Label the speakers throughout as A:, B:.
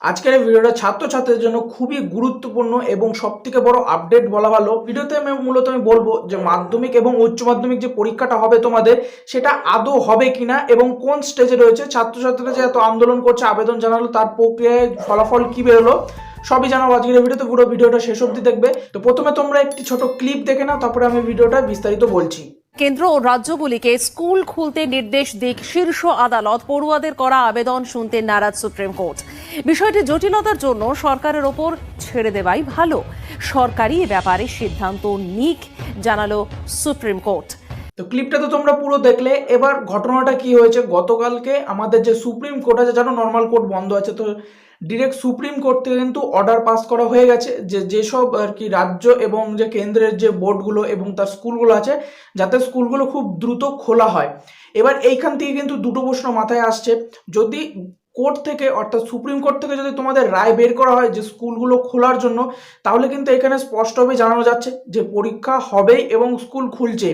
A: আজকের এই ভিডিওটা ছাত্রছাত্রীদের জন্য খুবই গুরুত্বপূর্ণ এবং সবথেকে বড় আপডেট বলা ভালো। ভিডিওতে আমি বলবো যে মাধ্যমিক এবং উচ্চ মাধ্যমিক যে পরীক্ষাটা হবে তোমাদের, সেটা আদৌ হবে কিনা এবং কোন স্টেজে রয়েছে। ছাত্রছাত্রীরা যে এত আন্দোলন করছে, আবেদন জানালো, তার প্রক্রিয়ায় ফলাফল কি বেরোলো, সবই জানাবো আজকের ভিডিওতে। পুরো ভিডিওটা শেষ অবধি দেখবে। তো প্রথমে তোমরা একটি ছোট ক্লিপ দেখে নাও, তারপরে আমি ভিডিওটা বিস্তারিত বলছি।
B: কেন্দ্র ও রাজ্যগুলিকে স্কুল খুলতে নির্দেশ দিক শীর্ষ আদালত, পড়ুয়াদের করা আবেদন শুনতে নারাজ সুপ্রিম কোর্ট। বিষয়টি জটিলতার জন্য সরকারের ওপর ছেড়ে দেওয়াই ভালো, সরকারই এ ব্যাপারে সিদ্ধান্ত নিক, জানালো সুপ্রিম কোর্ট।
A: তো ক্লিপটা তো তোমরা পুরো দেখলে। এবার ঘটনাটা কি হয়েছে, গতকালকে আমাদের যে সুপ্রিম কোর্ট আছে, জানো নর্মাল কোর্ট বন্ধ আছে, তো ডিরেক্ট সুপ্রিম কোর্ট থেকে কিন্তু অর্ডার পাস করা হয়ে গেছে যে যেসব আর কি রাজ্য এবং যে কেন্দ্রের যে বোর্ডগুলো এবং তার স্কুলগুলো আছে, যাতে স্কুলগুলো খুব দ্রুত খোলা হয়। এবার এইখান থেকে কিন্তু দুটো প্রশ্ন মাথায় আসছে। যদি কোর্ট থেকে অর্থাৎ সুপ্রিম কোর্ট থেকে যদি তোমাদের রায় বের করা হয় যে স্কুলগুলো খোলার জন্য, তাহলে কিন্তু এখানে স্পষ্টভাবে জানানো যাচ্ছে যে পরীক্ষা হবেই এবং স্কুল খুলছে।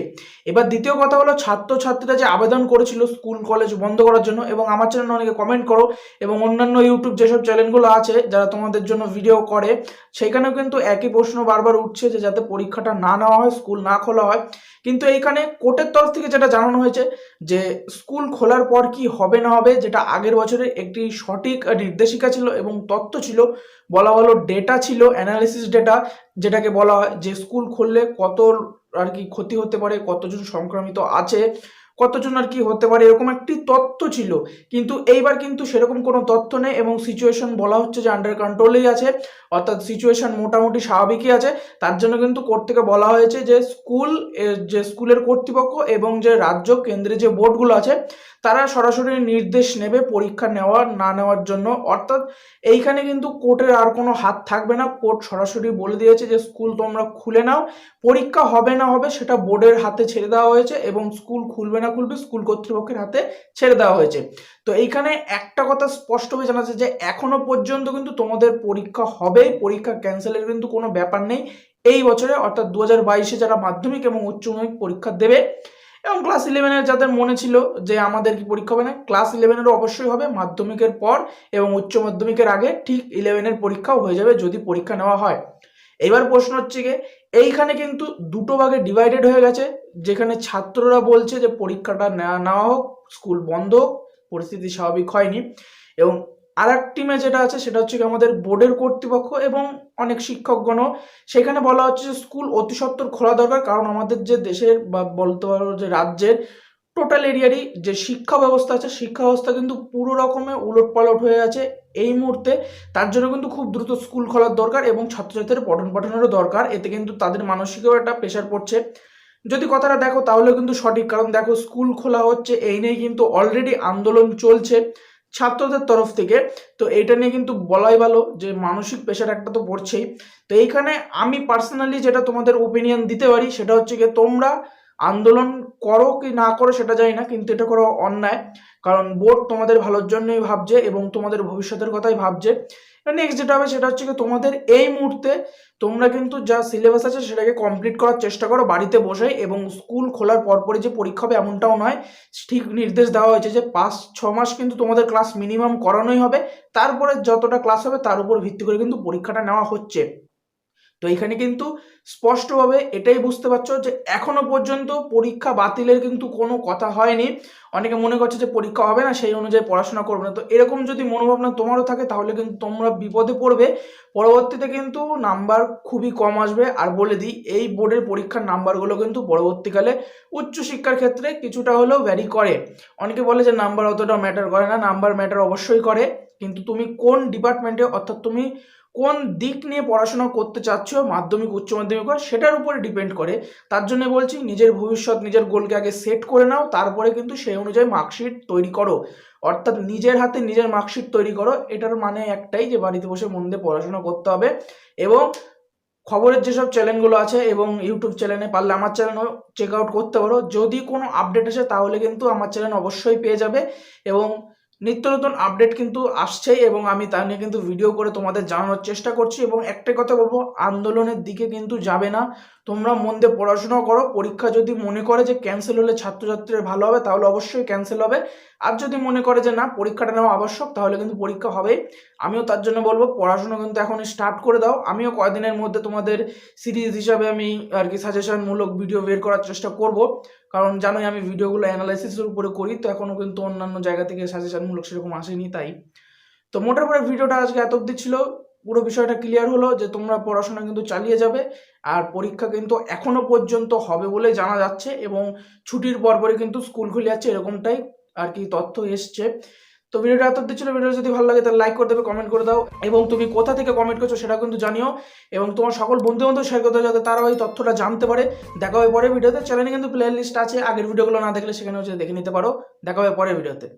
A: এবার দ্বিতীয় কথা হলো, ছাত্রছাত্রীরা যে আবেদন করেছিল স্কুল কলেজ বন্ধ করার জন্য, এবং আমার চ্যানেলে অনেকে কমেন্ট করো এবং অন্যান্য ইউটিউব যেসব চ্যানেলগুলো আছে যারা তোমাদের জন্য ভিডিও করে, সেখানেও কিন্তু একই প্রশ্ন বারবার উঠছে যে যাতে পরীক্ষাটা না নেওয়া হয়, স্কুল না খোলা হয়। কিন্তু এইখানে কোর্টের তরফ থেকে যেটা জানানো হয়েছে যে স্কুল খোলার পর কি হবে না হবে, যেটা আগের বছরের একটি সঠিক নির্দেশিকা ছিল এবং তথ্য ছিল, বলা হলো ডেটা ছিল, অ্যানালিসিস ডেটা, যেটাকে বলা হয় যে স্কুল খুললে কত আর কি ক্ষতি হতে পারে, কতজন সংক্রমিত আছে, কতজন আর কি হতে পারে, এরকম একটি তথ্য ছিল। কিন্তু এইবার কিন্তু সেরকম কোনো তথ্য নেই এবং সিচুয়েশন বলা হচ্ছে যে আন্ডার কন্ট্রোলেই আছে, অর্থাৎ সিচুয়েশন মোটামুটি স্বাভাবিকই আছে। তার জন্য কিন্তু কোর্ট থেকে বলা হয়েছে যে যে স্কুলের কর্তৃপক্ষ এবং যে রাজ্য কেন্দ্রে যে বোর্ডগুলো আছে, তারা সরাসরি নির্দেশ নেবে পরীক্ষা নেওয়ার না নেওয়ার জন্য। অর্থাৎ এইখানে কিন্তু কোর্টের আর কোনো হাত থাকবে না। কোর্ট সরাসরি বলে দিয়েছে যে স্কুল তোমরা খুলে নাও, পরীক্ষা হবে না হবে সেটা বোর্ডের হাতে ছেড়ে দেওয়া হয়েছে এবং স্কুল খুলবে না খুলবে স্কুল কর্তৃপক্ষের হাতে ছেড়ে দেওয়া হয়েছে। তো এইখানে একটা কথা স্পষ্টভাবে জানা যাচ্ছে যে এখনো পর্যন্ত কিন্তু তোমাদের পরীক্ষা হবে, পরীক্ষা ক্যান্সেলের কিন্তু কোনো ব্যাপার নেই এই বছরে, অর্থাৎ 2022-এ যারা মাধ্যমিক এবং উচ্চ মাধ্যমিক পরীক্ষা দেবে এবং ক্লাস 11-এর যাদের মনে ছিল যে আমাদের কি পরীক্ষা হবে না, ক্লাস 11-এরও অবশ্যই হবে, মাধ্যমিকের পর এবং উচ্চ মাধ্যমিকের আগে ঠিক 11-এর পরীক্ষাও হয়ে যাবে যদি পরীক্ষা নেওয়া হয়। এবার প্রশ্ন হচ্ছে গিয়ে, এইখানে কিন্তু দুটো ভাগে ডিভাইডেড হয়ে গেছে, যেখানে ছাত্ররা বলছে যে পরীক্ষাটা নেওয়া হোক, স্কুল বন্ধ হোক, পরিস্থিতি স্বাভাবিক হয়নি। এবং আর এক টিমে যেটা আছে সেটা হচ্ছে আমাদের বোর্ডের কর্তৃপক্ষ এবং অনেক শিক্ষকগণও, সেখানে বলা হচ্ছে যে স্কুল অতি সত্বর খোলা দরকার, কারণ আমাদের যে দেশের বা বলতে পারো যে রাজ্যের টোটাল এরিয়ারই যে শিক্ষা ব্যবস্থা আছে, শিক্ষা ব্যবস্থা কিন্তু পুরো রকমের উলটপালট হয়ে আছে এই মুহূর্তে। তার জন্য কিন্তু খুব দ্রুত স্কুল খোলার দরকার এবং ছাত্রছাত্রীদের পঠন পাঠনেরও দরকার। এতে কিন্তু তাদের মানসিকও একটা প্রেশার পড়ছে। যদি কথাটা দেখো তাহলে কিন্তু সঠিক, কারণ দেখো স্কুল খোলা হচ্ছে এই নিয়ে কিন্তু অলরেডি আন্দোলন চলছে ছাত্রদের তরফ থেকে। তো এইটা নিয়ে কিন্তু বলাই ভালো যে মানসিক প্রেশার একটা তো পড়ছেই। তো এইখানে আমি পার্সোনালি যেটা তোমাদের ওপিনিয়ন দিতে পারি সেটা হচ্ছে কি, তোমরা আন্দোলন করো কি না করো সেটা জানি না, কিন্তু এটা করো অন্যায়, কারণ বোর্ড তোমাদের ভালোর জন্যই ভাবছে এবং তোমাদের ভবিষ্যতের কথাই ভাবছে। নেক্সট যেটা হবে সেটা হচ্ছে কি, তোমাদের এই মুহূর্তে তোমরা কিন্তু যা সিলেবাস আছে সেটাকে কমপ্লিট করার চেষ্টা করো বাড়িতে বসে, এবং স্কুল খোলার পরপরই যে পরীক্ষা হবে এমনটাও নয়। ঠিক নির্দেশ দেওয়া হয়েছে যে 5-6 মাস কিন্তু তোমাদের ক্লাস মিনিমাম করানোই হবে, তারপরে যতটা ক্লাস হবে তার উপর ভিত্তি করে কিন্তু পরীক্ষাটা নেওয়া হচ্ছে। তো এখানে কিন্তু স্পষ্টভাবে এটাই বুঝতে পারছো যে এখনো পর্যন্ত পরীক্ষা বাতিলের কিন্তু কোনো কথা হয়নি। অনেকে মনে করছে যে পরীক্ষা হবে না সেই অনুযায়ী পড়াশোনা করবে না। তো এরকম যদি মনোভাবনা তোমারও থাকে তাহলে কিন্তু তোমরা বিপদে পড়বে, পরবর্তীতে কিন্তু নাম্বার খুবই কম আসবে। আর বলে দিই, এই বোর্ডের পরীক্ষার নাম্বারগুলো কিন্তু পরবর্তীকালে উচ্চশিক্ষার ক্ষেত্রে কিছুটা হলেও ভ্যারি করে। অনেকে বলে যে নাম্বার অতটা ম্যাটার করে না, নাম্বার ম্যাটার অবশ্যই করে, কিন্তু তুমি কোন ডিপার্টমেন্টে অর্থাৎ তুমি কোন দিক নিয়ে পড়াশোনা করতে চাচ্ছ, মাধ্যমিক উচ্চ মাধ্যমিক সেটার উপরে ডিপেন্ড করে। তার জন্য বলছি নিজের ভবিষ্যৎ নিজের গোলকে আগে সেট করে নাও, তারপরে কিন্তু সেই অনুযায়ী মার্কশিট তৈরি করো, অর্থাৎ নিজের হাতে নিজের মার্কশিট তৈরি করো। এটার মানে একটাই যে বাড়িতে বসে মন দিয়ে পড়াশোনা করতে হবে। এবং খবরের যেসব চ্যানেলগুলো আছে এবং ইউটিউব চ্যানেলে পারলে আমার চ্যানেলও চেক আউট করতে পারো, যদি কোনো আপডেট আসে তাহলে কিন্তু আমার চ্যানেল অবশ্যই পেয়ে যাবে। এবং নিত্য নতুন আপডেট কিন্তু আসছেই এবং আমি তা নিয়ে কিন্তু ভিডিও করে তোমাদের জানানোর চেষ্টা করছি। এবং একটাই কথা বলবো, আন্দোলনের দিকে কিন্তু যাবে না, তোমরা মন দিয়ে পড়াশোনা করো। পরীক্ষা যদি মনে করে যে ক্যান্সেল হলে ছাত্রছাত্রীর ভালো হবে তাহলে অবশ্যই ক্যান্সেল হবে, আর যদি মনে করে যে না পরীক্ষাটা নেওয়া আবশ্যক তাহলে কিন্তু পরীক্ষা হবেই। আমিও তার জন্য বলবো পড়াশোনা কিন্তু এখন স্টার্ট করে দাও। আমিও কয়েকদিনের মধ্যে তোমাদের সিরিজ হিসাবে আমি আর কি সাজেশনমূলক ভিডিও বের করার চেষ্টা করব, কারণ জানোই আমি ভিডিওগুলো অ্যানালাইসিসের উপরে করি, তো এখনও কিন্তু অন্যান্য জায়গা থেকে সাজেশনমূলক সেরকম আসেনি। তাই তো মোটামুটি ভিডিওটা আজকে এত অবধি ছিল। পুরো বিষয়টা ক্লিয়ার হলো যে তোমরা পড়াশোনা কিন্তু চালিয়ে যাবে, আর পরীক্ষা কিন্তু এখনো পর্যন্ত হবে বলে জানা যাচ্ছে, এবং ছুটির পরপরই কিন্তু স্কুল খুলে যাচ্ছে এরকমটাই আর কি তথ্য এসছে। তো ভিডিওটা এত অবধি ছিল। ভিডিও যদি ভালো লাগে তাহলে লাইক করে দেবে, কমেন্ট করে দাও, এবং তুমি কোথা থেকে কমেন্ট করছো সেটা কিন্তু জানিও, এবং তোমার সকল বন্ধু বান্ধব শেয়ার করতে যাতে তারাও এই তথ্যটা জানতে পারে। দেখা হবে পরের ভিডিওতে। চ্যানেলে কিন্তু প্লে লিস্ট আছে, আগের ভিডিওগুলো না দেখলে সেখানে হচ্ছে দেখে নিতে পারো। দেখা হবে পরের ভিডিওতে।